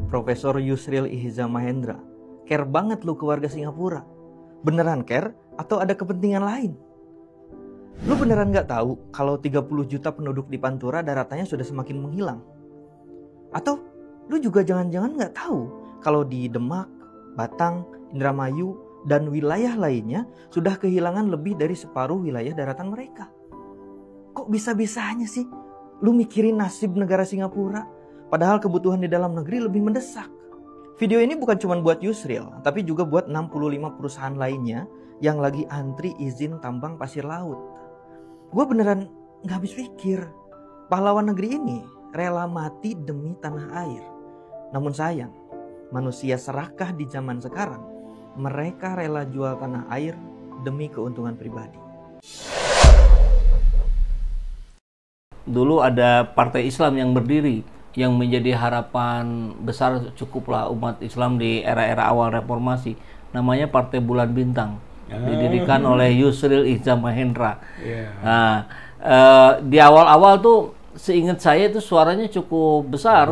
Profesor Yusril Ihza Mahendra, care banget lu ke warga Singapura. Beneran care atau ada kepentingan lain? Lu beneran gak tahu kalau 30 juta penduduk di Pantura daratannya sudah semakin menghilang? Atau lu juga jangan-jangan gak tahu kalau di Demak, Batang, Indramayu, dan wilayah lainnya sudah kehilangan lebih dari separuh wilayah daratan mereka? Kok bisa-bisanya sih lu mikirin nasib negara Singapura, padahal kebutuhan di dalam negeri lebih mendesak? Video ini bukan cuma buat Yusril, tapi juga buat 65 perusahaan lainnya yang lagi antri izin tambang pasir laut. Gue beneran gak habis pikir, pahlawan negeri ini rela mati demi tanah air. Namun sayang, manusia serakah di zaman sekarang, mereka rela jual tanah air demi keuntungan pribadi. Dulu ada partai Islam yang berdiri, yang menjadi harapan besar cukuplah umat Islam di era-era awal reformasi. Namanya Partai Bulan Bintang. Didirikan oleh Yusril Ihza Mahendra. Nah, di awal-awal tuh seingat saya itu suaranya cukup besar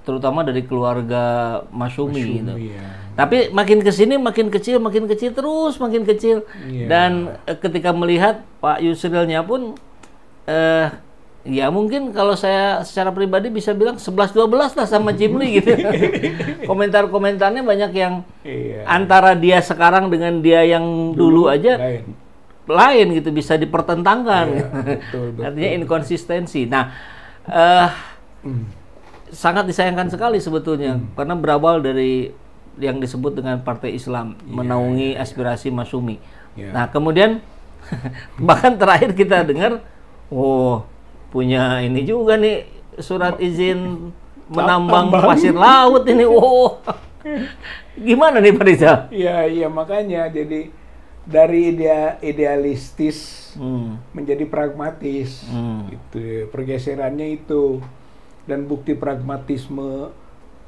terutama dari keluarga Masyumi gitu. Tapi makin kesini makin kecil terus makin kecil. Dan ketika melihat Pak Yusrilnya pun ya mungkin kalau saya secara pribadi bisa bilang 11-12 lah sama Jimli gitu. Komentar-komentarnya banyak yang antara dia sekarang dengan dia yang dulu aja lain gitu, bisa dipertentangkan. Betul. Artinya inkonsistensi. Nah, sangat disayangkan sekali sebetulnya karena berawal dari yang disebut dengan Partai Islam, menaungi aspirasi Masyumi. Nah, kemudian bahkan terakhir kita dengar, punya ini juga nih surat izin menambang pasir laut ini. Gimana nih Pak Riza? Iya makanya jadi dari idealistis menjadi pragmatis gitu. Pergeserannya itu, dan bukti pragmatisme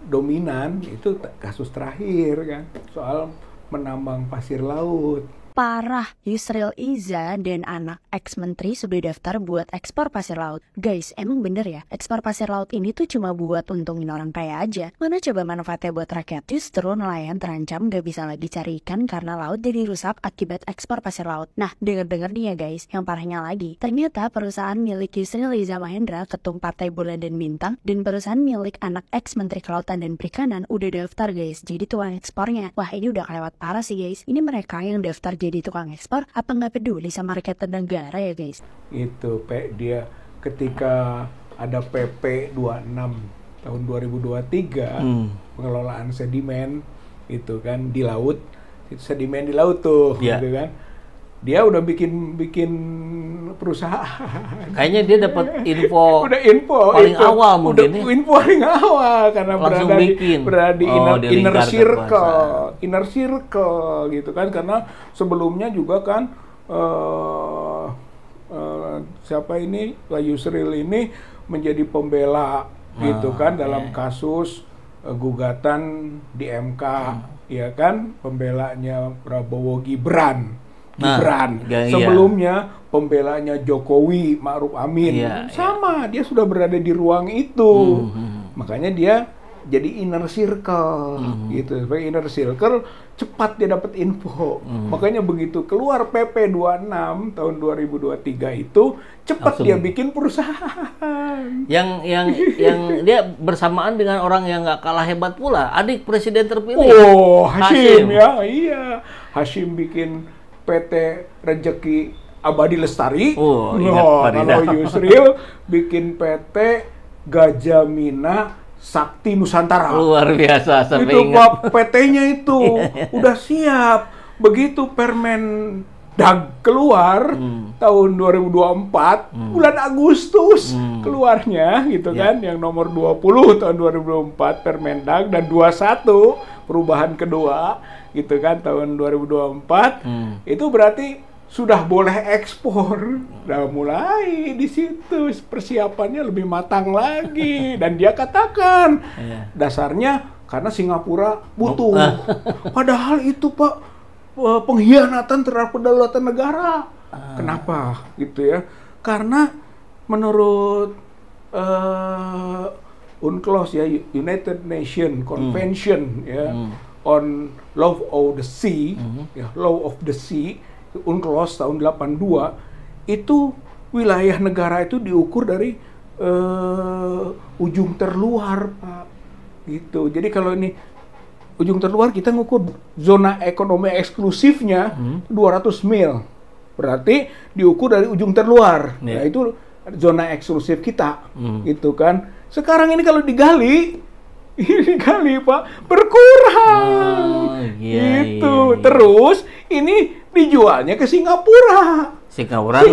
dominan itu kasus terakhir kan, soal menambang pasir laut. Parah, Yusril Ihza dan anak ex-menteri sudah daftar buat ekspor pasir laut. Guys, emang bener ya, ekspor pasir laut ini tuh cuma buat untungin orang kaya aja. Mana coba manfaatnya buat rakyat? Justru nelayan terancam gak bisa lagi cari ikan karena laut jadi rusak akibat ekspor pasir laut. Nah, denger-denger nih ya guys, yang parahnya lagi, ternyata perusahaan milik Yusril Ihza Mahendra, ketum Partai Bulan dan Bintang, dan perusahaan milik anak ex-menteri Kelautan dan Perikanan udah daftar guys, jadi tukang ekspornya. Wah, ini udah kelewat parah sih guys. Ini mereka yang daftar jadi tukang ekspor, apa nggak peduli sama rakyat negara ya guys? Itu dia ketika ada PP 26 tahun 2023 pengelolaan sedimen itu kan di laut, itu sedimen di laut tuh gitu kan. Dia udah bikin perusahaan. Kayaknya dia dapat info paling itu, awal mungkin. Info paling awal karena berada di inner circle gitu kan, karena sebelumnya juga kan siapa ini Pak Yusril ini menjadi pembela gitu kan dalam kasus gugatan di MK ya kan, pembelanya Prabowo Gibran. Sebelumnya pembelanya Jokowi Ma'ruf Amin dia sudah berada di ruang itu. Makanya dia jadi inner circle gitu. Supaya inner circle cepat dia dapat info. Makanya begitu keluar PP 26 tahun 2023 itu cepat dia bikin perusahaan. Yang dia bersamaan dengan orang yang nggak kalah hebat pula, adik presiden terpilih. Hasyim ya. Iya. Hasyim bikin PT Rezeki Abadi Lestari. Kalau Yusril bikin PT Gajamina Sakti Nusantara. Luar biasa, sampai itu PT-nya itu udah siap. Begitu Permen Dag keluar tahun 2024 bulan Agustus keluarnya gitu kan, yang nomor 20 tahun 2024 Permendag, dan 21 perubahan kedua gitu kan tahun 2024 itu berarti sudah boleh ekspor. Nah, mulai di situ persiapannya lebih matang lagi. Dan dia katakan dasarnya karena Singapura butuh. Padahal itu Pak pengkhianatan terhadap kedaulatan negara. Kenapa gitu ya? Karena menurut UNCLOS ya, United Nation Convention ya on Law of the Sea, ya, Law of the Sea, UNCLOS tahun 82, itu wilayah negara itu diukur dari ujung terluar, Pak. Gitu. Jadi kalau ini ujung terluar, kita ngukur zona ekonomi eksklusifnya 200 mil. Berarti diukur dari ujung terluar. Nah, itu zona eksklusif kita. Gitu kan. Sekarang ini kalau digali, Pak, berkurang. Gitu. Terus ini dijualnya ke Singapura. Singapura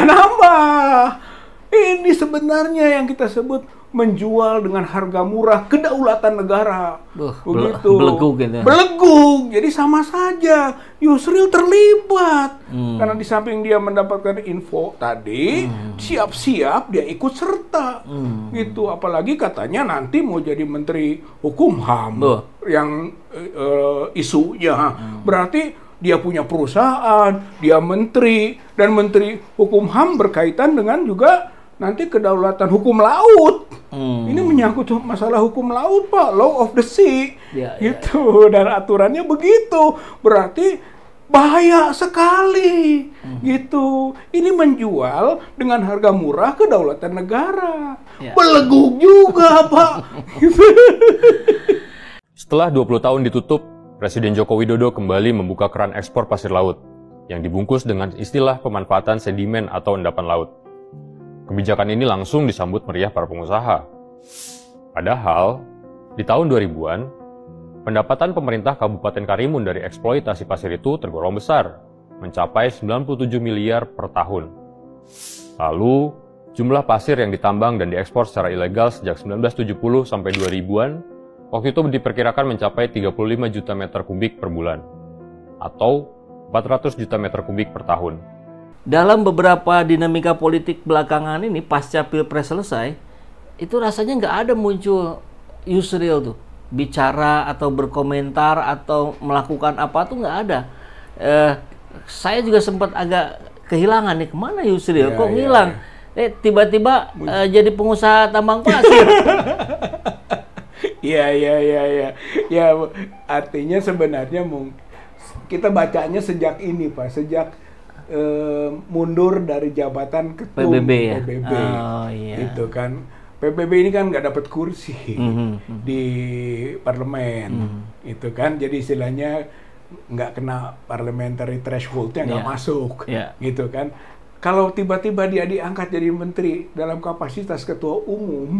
nambah. Ini sebenarnya yang kita sebut menjual dengan harga murah kedaulatan negara. Begitu. Belegug gitu. Belegug. Jadi sama saja. Yusril terlibat. Karena di samping dia mendapatkan info tadi, siap-siap dia ikut serta. Gitu. Apalagi katanya nanti mau jadi Menteri Hukum HAM yang isunya. Berarti dia punya perusahaan, dia menteri, dan Menteri Hukum HAM berkaitan dengan juga nanti kedaulatan hukum laut. Ini menyangkut masalah hukum laut, Pak, Law of the Sea, gitu. Dan aturannya begitu, berarti bahaya sekali, gitu. Ini menjual dengan harga murah kedaulatan negara, belegug juga, Pak. Setelah 20 tahun ditutup, Presiden Joko Widodo kembali membuka keran ekspor pasir laut, yang dibungkus dengan istilah pemanfaatan sedimen atau endapan laut. Kebijakan ini langsung disambut meriah para pengusaha. Padahal, di tahun 2000-an, pendapatan pemerintah Kabupaten Karimun dari eksploitasi pasir itu tergolong besar, mencapai 97 miliar per tahun. Lalu, jumlah pasir yang ditambang dan diekspor secara ilegal sejak 1970 sampai 2000-an, waktu itu diperkirakan mencapai 35 juta meter kubik per bulan, atau 400 juta meter kubik per tahun. Dalam beberapa dinamika politik belakangan ini, pasca Pilpres selesai, itu rasanya nggak ada muncul Yusril tuh bicara atau berkomentar atau melakukan apa tuh nggak ada. Saya juga sempat agak kehilangan nih, kemana Yusril? Kok ngilang? Tiba-tiba jadi pengusaha tambang pasir. Iya. Ya, artinya sebenarnya kita bacanya sejak ini, Pak, sejak mundur dari jabatan ketum PBB. Itu kan PBB ini kan nggak dapat kursi di parlemen, itu kan, jadi istilahnya nggak kena parliamentary threshold-nya, nggak masuk, gitu kan. Kalau tiba-tiba dia diangkat jadi menteri dalam kapasitas ketua umum,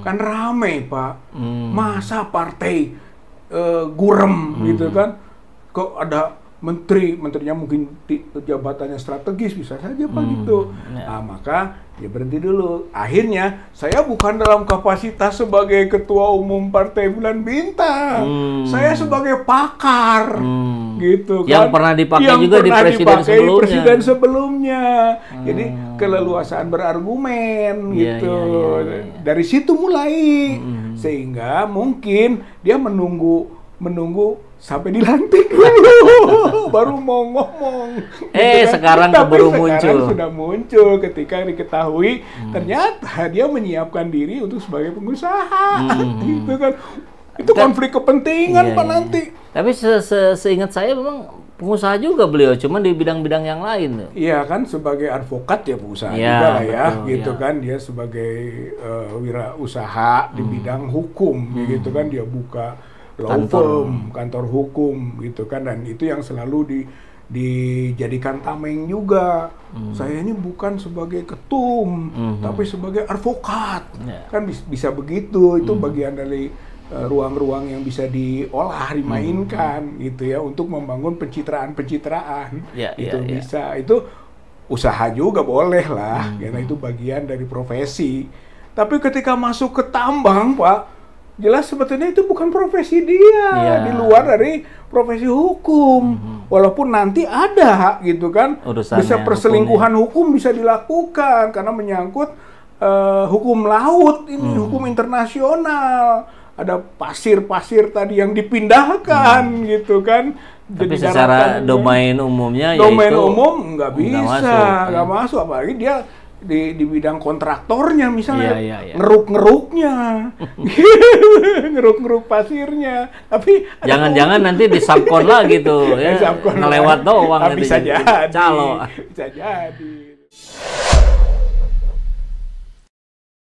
kan rame, Pak. Masa partai gurem, gitu kan? Kok ada menterinya mungkin jabatannya strategis, bisa saja, Pak, gitu. Nah, maka dia berhenti dulu. Akhirnya, saya bukan dalam kapasitas sebagai ketua umum Partai Bulan Bintang. Saya sebagai pakar, gitu kan. Yang pernah dipakai juga di presiden sebelumnya. Jadi, keleluasaan berargumen, gitu. Dari situ mulai. Sehingga mungkin dia menunggu sampai dilantik dulu, baru mau ngomong. Sekarang baru muncul. Sekarang sudah muncul ketika diketahui ternyata dia menyiapkan diri untuk sebagai pengusaha, gitu kan. Itu konflik kepentingan, Pak, nanti. Tapi seingat saya memang pengusaha juga beliau, cuman di bidang-bidang yang lain. Iya kan, sebagai advokat ya pengusaha juga lah ya, betul, gitu kan. Dia sebagai wirausaha di bidang hukum, gitu kan. Dia buka law firm, kantor hukum, gitu kan, dan itu yang selalu dijadikan tameng juga. Saya ini bukan sebagai ketum, tapi sebagai advokat, kan bisa begitu. Itu bagian dari ruang-ruang yang bisa diolah, dimainkan, gitu ya, untuk membangun pencitraan. Itu bisa, itu usaha juga boleh lah, karena itu bagian dari profesi. Tapi ketika masuk ke tambang, Pak, jelas sebetulnya itu bukan profesi dia, di luar dari profesi hukum. Walaupun nanti ada, gitu kan, bisa perselingkuhan hukum bisa dilakukan karena menyangkut hukum laut ini, hukum internasional. Ada pasir-pasir tadi yang dipindahkan, gitu kan. Tapi secara domain umumnya, domain umum nggak bisa, nggak masuk. Apalagi dia di bidang kontraktornya misalnya, Iya. ngeruk-ngeruknya, ngeruk-ngeruk pasirnya, tapi Jangan-jangan nanti di subkon lagi tuh, ya, Subkon ngelewat doang. bisa jadi, Calo. bisa jadi.